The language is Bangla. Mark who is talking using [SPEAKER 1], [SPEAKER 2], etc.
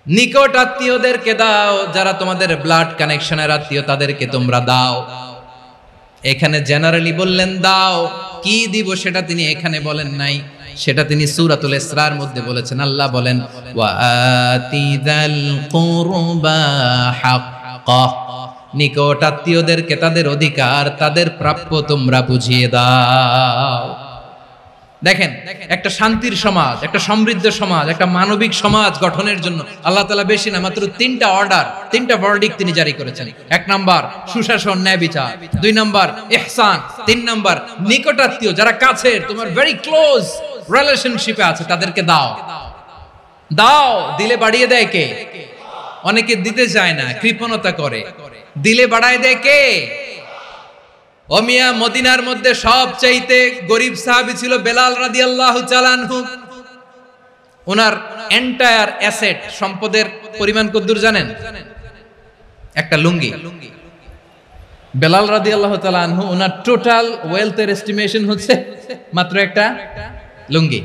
[SPEAKER 1] নিকট আত্মীয়দেরকে দাও, যারা তোমাদের ব্লাড কানেকশনের আত্মীয় তাদেরকে তোমরা দাও। এখানে জেনারেলি বললেন দাও, কি দিব সেটা তিনি এখানে বলেন নাই, সেটা তিনি সূরাতুল ইসরার মধ্যে বলেছেন। আল্লাহ বলেন ওয়া আতিযাল কুরবা হাক্কাহ, নিকট আত্মীয়দেরকে তাদের অধিকার, তাদের প্রাপ্য তোমরা বুঝিয়ে দাও। দেখেন, একটা শান্তির সমাজ, একটা সমৃদ্ধ সমাজ, একটা মানবিক সমাজ গঠনের জন্য আল্লাহ তাআলা বেশি না, মাত্র তিনটা অর্ডার, তিনটা ভার্ডিক্ট তিনি জারি করেছেন। এক নাম্বার সুশাসন, ন্যায় বিচার। দুই নাম্বার ইহসান। তিন নাম্বার নিকটাত্মীয়, যারা কাছের, তোমার ভেরি ক্লোজ রিলেশনশিপে আছে, তাদেরকে দাও। দাও, দিলে বাড়িয়ে দেয় কে? অনেকে দিতে চায় না, কৃপণতা করে। দিলে বাড়ায় দেয় কে? ও মিয়া, মদিনার মধ্যে সবচাইতে গরিব সাহাবী ছিল বেলাল রাদিয়াল্লাহু তাআলা আনহু। ওনার এন্টায়ার অ্যাসেট, সম্পদের পরিমাণ কতদূর জানেন? একটা লুঙ্গি। বেলাল রাদিয়াল্লাহু তাআলা আনহু, ওনার টোটাল ওয়েলথের এস্টিমেশন হচ্ছে মাত্র একটা লুঙ্গি।